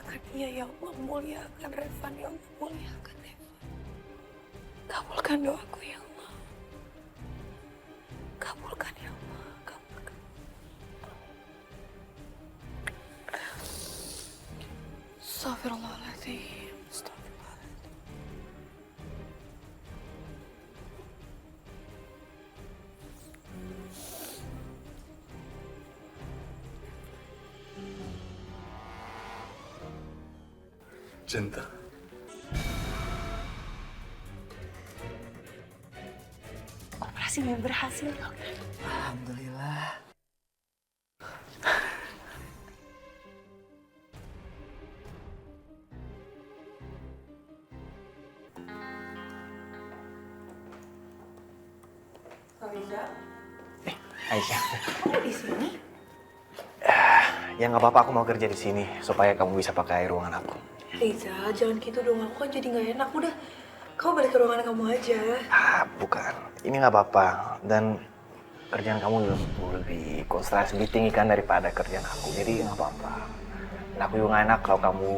muliakan dia ya Allah, muliakan Revan ya Allah, muliakan Revan. Kabulkan doaku ya Allah. Kabulkan ya Allah, kabulkan. Astagfirullahaladzim, astagfirullahaladzim. Cinta. Operasinya berhasil, dok. Alhamdulillah. Aisyah, Kamu di sini? ya nggak apa-apa, aku mau kerja di sini supaya kamu bisa pakai ruangan aku. Riza, jangan gitu dong. Aku kan jadi nggak enak. Udah, kamu balik ke ruangan kamu aja. Bukan, ini nggak apa-apa. Dan kerjaan kamu lebih konsentrasi, lebih tinggi kan daripada kerjaan aku. Jadi nggak apa-apa. Dan aku juga nggak enak kalau kamu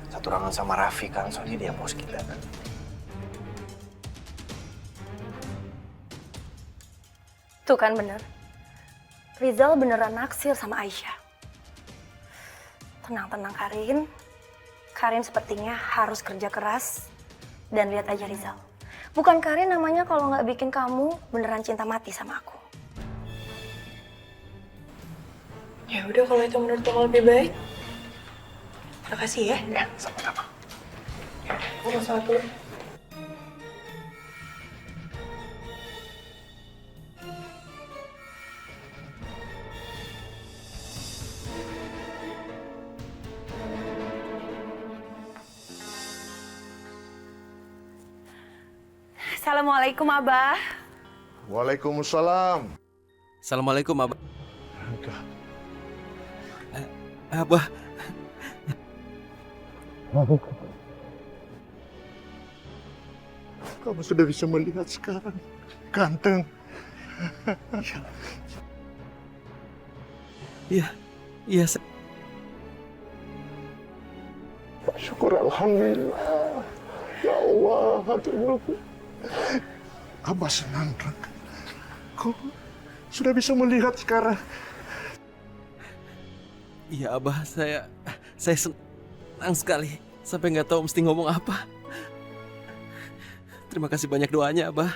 satu ruangan sama Raffi kan, soalnya dia bos kita kan. Tuh kan bener. Rizal beneran naksir sama Aisyah. Tenang-tenang Karin. Karin sepertinya harus kerja keras. Dan lihat aja Rizal. Bukan Karin namanya kalau nggak bikin kamu beneran cinta mati sama aku. Ya udah, kalau itu menurut kamu lebih baik. Makasih ya. Ya, sama-sama. Aku mau sholat dulu. Assalamualaikum Abah. Waalaikumsalam. Assalamualaikum, Abah. Abah, Kamu sudah bisa melihat sekarang, ganteng. iya, Syukur alhamdulillah. Ya Allah, hatur mulku. Abah senang, Rang. Kau sudah bisa melihat sekarang. iya Abah, saya senang sekali. Sampai nggak tahu mesti ngomong apa. Terima kasih banyak doanya, Abah.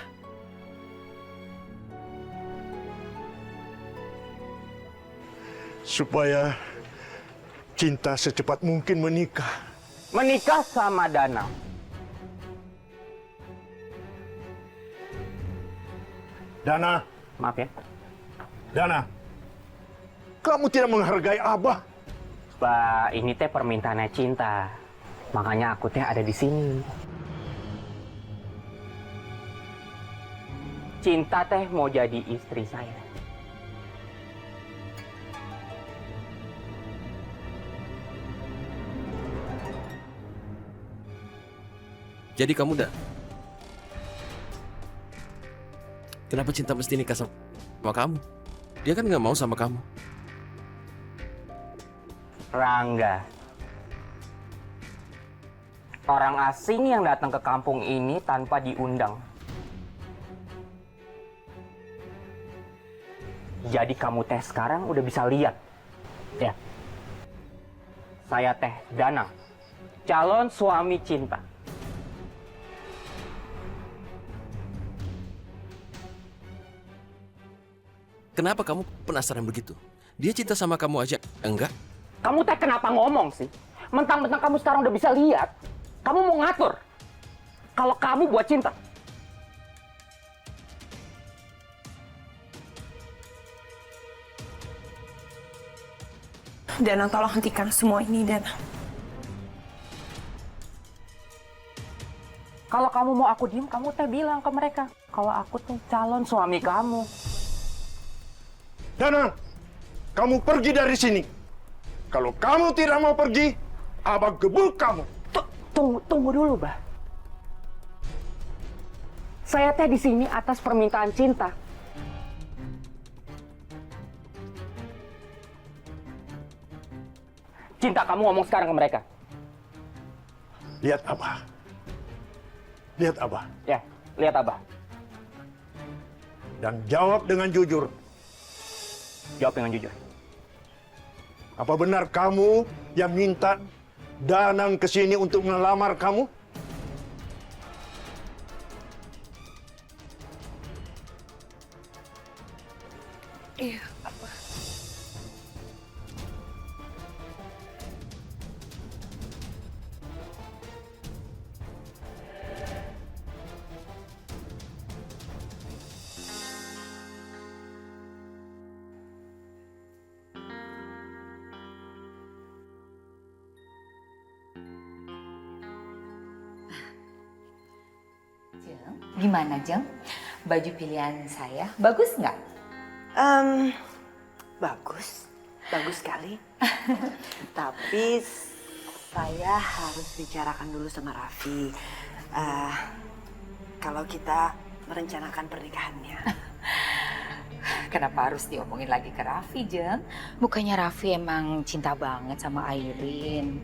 Supaya cinta secepat mungkin menikah. Menikah sama Danang. Dana, Maaf ya. Dana, kamu tidak menghargai Abah. Bah, ini teh permintaannya cinta. Makanya aku teh ada di sini. Cinta teh mau jadi istri saya. Jadi kamu udah... Kenapa cinta mesti nikah sama kamu? Dia kan nggak mau sama kamu. Rangga. Orang asing yang datang ke kampung ini tanpa diundang. Jadi kamu teh sekarang udah bisa lihat. Ya. Saya teh Danang. Calon suami cinta. Kenapa kamu penasaran begitu? Dia cinta sama kamu aja, enggak? Kamu teh kenapa ngomong sih? Mentang-mentang kamu sekarang udah bisa lihat. Kamu mau ngatur. Kalau kamu buat cinta. Danang, tolong hentikan semua ini, Danang. Kalau kamu mau aku diem, kamu teh bilang ke mereka. Kalau aku tuh calon suami kamu. Dana, kamu pergi dari sini. Kalau kamu tidak mau pergi, Abah gebuk kamu. Tunggu dulu, Bah. Saya teh di sini atas permintaan cinta. cinta kamu ngomong sekarang ke mereka. Lihat Abah. Lihat Abah. Ya, lihat Abah. Dan jawab dengan jujur. Jawab dengan jujur. Apa benar kamu yang minta Danang ke sini untuk melamar kamu? Iya, apa? Jeng, gimana Jeng? Baju pilihan saya bagus nggak? Bagus, bagus sekali. Tapi saya harus bicarakan dulu sama Raffi. Kalau kita merencanakan pernikahannya. Kenapa harus diomongin lagi ke Raffi, Jeng? Bukannya Raffi emang cinta banget sama Airin?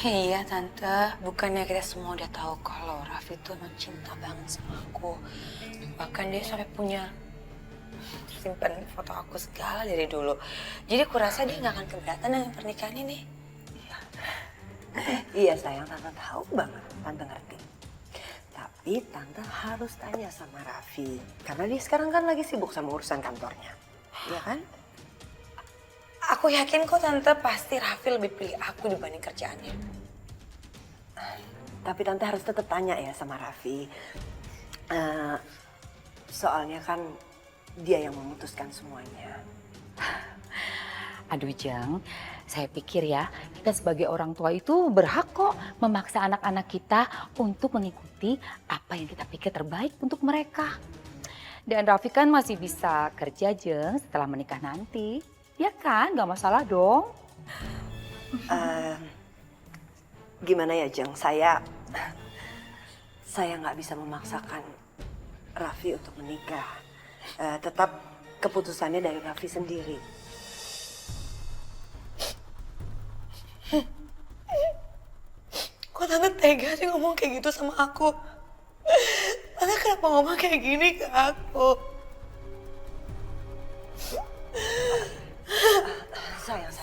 Iya Tante, bukannya kita semua udah tahu kalau Raffi tuh emang cinta banget sama aku. Bahkan dia sampai punya simpan foto aku segala dari dulu. Jadi aku rasa dia nggak akan keberatan dengan pernikahan ini. Iya sayang, Tante tahu banget, Tante ngerti. Tapi Tante harus tanya sama Raffi. Karena dia sekarang kan lagi sibuk sama urusan kantornya. Iya kan? Aku yakin kok Tante pasti Raffi lebih pilih aku dibanding kerjaannya. Tapi Tante harus tetap tanya ya sama Raffi. Soalnya kan dia yang memutuskan semuanya. Aduh Jeng, saya pikir ya kita sebagai orang tua itu berhak kok memaksa anak-anak kita untuk mengikuti apa yang kita pikir terbaik untuk mereka. Dan Raffi kan masih bisa kerja Jeng setelah menikah nanti. Ya kan, gak masalah dong. Gimana ya Jeng, saya nggak bisa memaksakan Raffi untuk menikah. Tetap keputusannya dari Raffi sendiri. Kok Tante tega sih ngomong kayak gitu sama aku? Tante kenapa ngomong kayak gini ke aku? Sayang,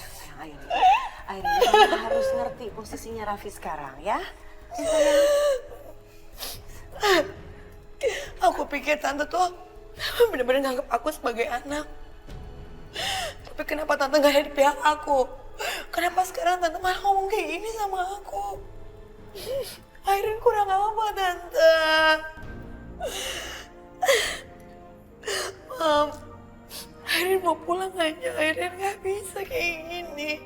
Airin, kamu harus ngerti posisinya Raffi sekarang ya. Aku pikir Tante tuh bener-bener nganggap aku sebagai anak. Tapi kenapa Tante gak ada di pihak aku? Kenapa sekarang Tante malah ngomong kayak gini sama aku? Airin kurang apa Tante? Mam, Airin mau pulang aja. Airin gak bisa kayak gini.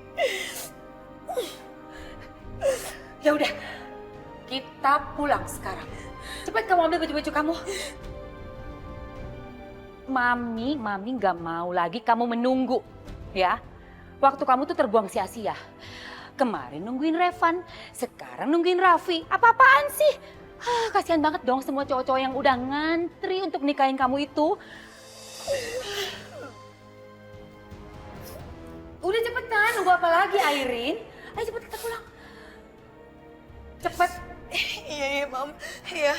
Ya udah, kita pulang sekarang. Cepat kamu ambil baju-baju kamu. Mami nggak mau lagi kamu menunggu, ya. Waktu kamu tuh terbuang sia-sia. Kemarin nungguin Revan, sekarang nungguin Raffi. Apa-apaan sih? Kasihan banget dong semua cowok-cowok yang udah ngantri untuk nikahin kamu itu. Udah cepetan, nunggu apa lagi Airin? Ayo cepet kita pulang. Cepet. Iya, Mam. Iya.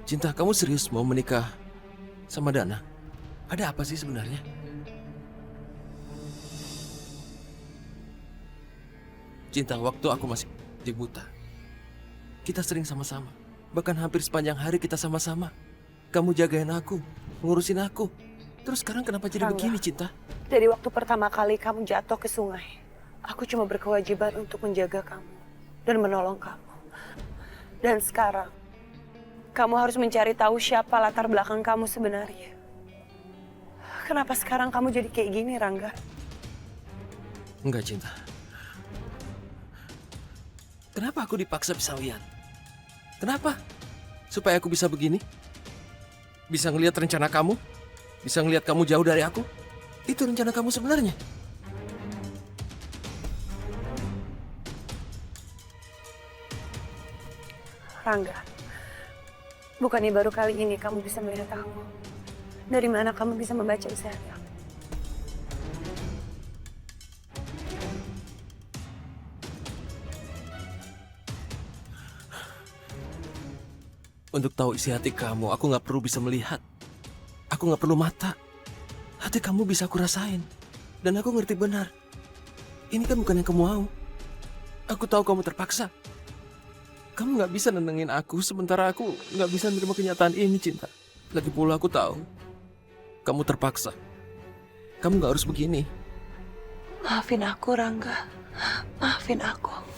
Cinta, kamu serius mau menikah sama Dana? Ada apa sih sebenarnya? Cinta, waktu aku masih buta, kita sering sama-sama. Bahkan hampir sepanjang hari kita sama-sama. Kamu jagain aku, ngurusin aku. Terus sekarang kenapa jadi begini, Cinta? Dari waktu pertama kali kamu jatuh ke sungai, aku cuma berkewajiban untuk menjaga kamu dan menolong kamu. Dan sekarang, kamu harus mencari tahu siapa latar belakang kamu sebenarnya. Kenapa sekarang kamu jadi kayak gini, Rangga? Enggak, Cinta. Kenapa aku dipaksa pisawian? Kenapa? Supaya aku bisa begini? Bisa ngelihat rencana kamu? Bisa ngelihat kamu jauh dari aku? Itu rencana kamu sebenarnya. Rangga, bukannya baru kali ini kamu bisa melihat aku? Dari mana kamu bisa membaca isi hati aku? Untuk tahu isi hati kamu, aku nggak perlu bisa melihat. Aku nggak perlu mata. Hati kamu bisa aku rasain. Dan aku ngerti benar. Ini kan bukan yang kamu mau. Aku tahu kamu terpaksa. Kamu nggak bisa nenengin aku, sementara aku nggak bisa menerima kenyataan ini, Cinta. Lagi pula aku tahu. Kamu terpaksa. Kamu nggak harus begini. Maafin aku, Rangga. Maafin aku.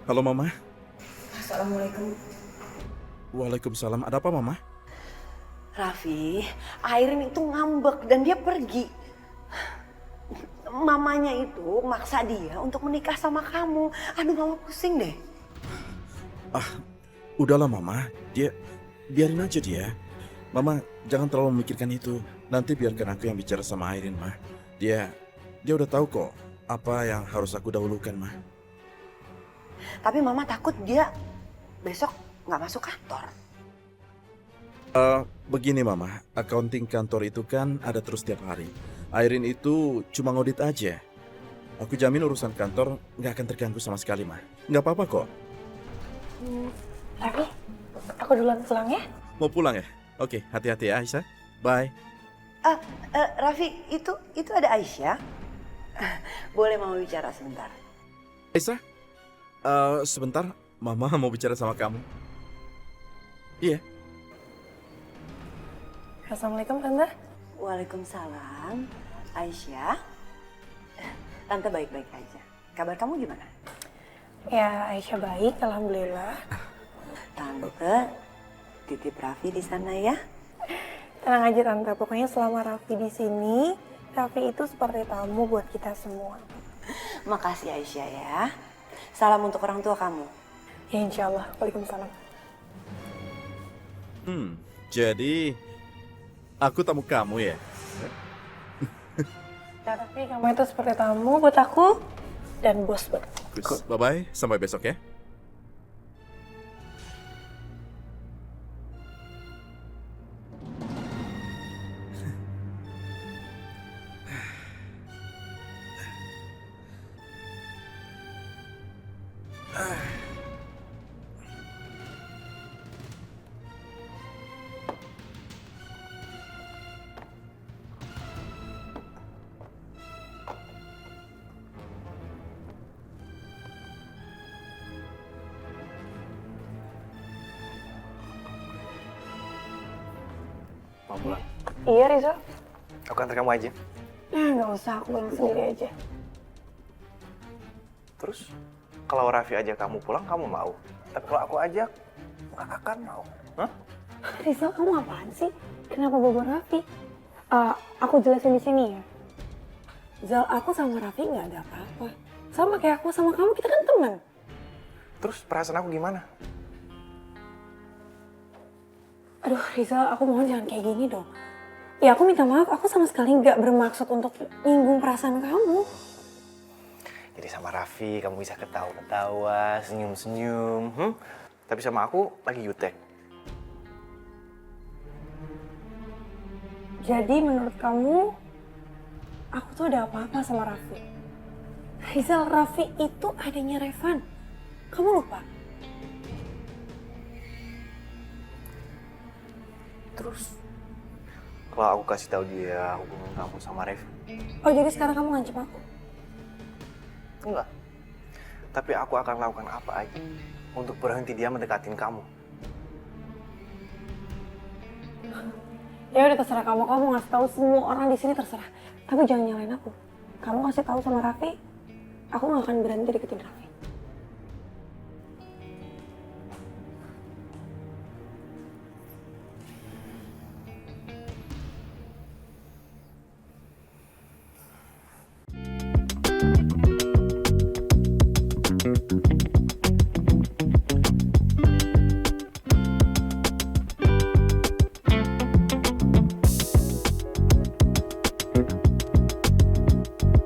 Halo Mama. Assalamualaikum. Waalaikumsalam. Ada apa Mama? Raffi, Airin itu ngambek dan dia pergi. Mamanya itu maksa dia untuk menikah sama kamu. Aduh, Mama pusing deh. Udahlah Mama. Biarin aja dia. Mama jangan terlalu memikirkan itu. Nanti biarkan aku yang bicara sama Airin, Ma. Dia udah tahu kok apa yang harus aku dahulukan, Ma. Tapi Mama takut dia besok nggak masuk kantor. Begini Mama, accounting kantor itu kan ada terus tiap hari. Airin itu cuma ngaudit aja. Aku jamin urusan kantor nggak akan terganggu sama sekali, Ma. Nggak apa-apa kok. Raffi, aku duluan pulang ya. Mau pulang ya? Oke, hati-hati ya Aisyah. Bye. Raffi, itu ada Aisyah. Boleh Mama bicara sebentar? Aisyah? Sebentar, Mama mau bicara sama kamu. Iya. Assalamualaikum, Tante. Waalaikumsalam. Aisyah. Tante baik-baik aja. Kabar kamu gimana? Ya, Aisyah baik, alhamdulillah. Tante titip Raffi di sana ya. Tenang aja, Tante. Pokoknya selama Raffi di sini, Raffi itu seperti tamu buat kita semua. Makasih Aisyah ya. Salam untuk orang tua kamu. Ya, insya Allah. Waalaikumsalam. Jadi aku tamu kamu ya? Ya, Raffi, kamu itu seperti tamu buat aku dan bos buat aku. Bye-bye, sampai besok ya. Mau pulang? Iya, Riza. Aku antar kamu aja. Nggak usah, aku pulang sendiri aja. Terus, kalau Raffi ajak kamu pulang, kamu mau? Tapi kalau aku ajak, nggak akan mau. Hah? Rizal, kamu apaan sih? Kenapa bawa Raffi? Aku jelasin di sini ya. Zal, aku sama Raffi nggak ada apa-apa. Sama kayak aku sama kamu, kita kan teman. Terus perasaan aku gimana? Aduh, Rizal, aku mohon jangan kayak gini dong. Ya, aku minta maaf, aku sama sekali nggak bermaksud untuk nyinggung perasaan kamu. Jadi sama Raffi, kamu bisa ketawa-ketawa, senyum-senyum. Tapi sama aku, lagi jutek. Jadi menurut kamu, aku tuh ada apa-apa sama Raffi? Rizal, Raffi itu adanya Revan. Kamu lupa? Terus, kalau aku kasih tahu dia hubungan kamu sama Raffi? Oh, jadi sekarang kamu ngancam aku? Enggak. Tapi aku akan lakukan apa aja untuk berhenti dia mendekatin kamu. Ya udah terserah kamu ngasih tahu semua orang di sini terserah. Tapi jangan nyalain aku. Kamu kasih tahu sama Raffi, aku nggak akan berhenti deketin Raffi. Thank you.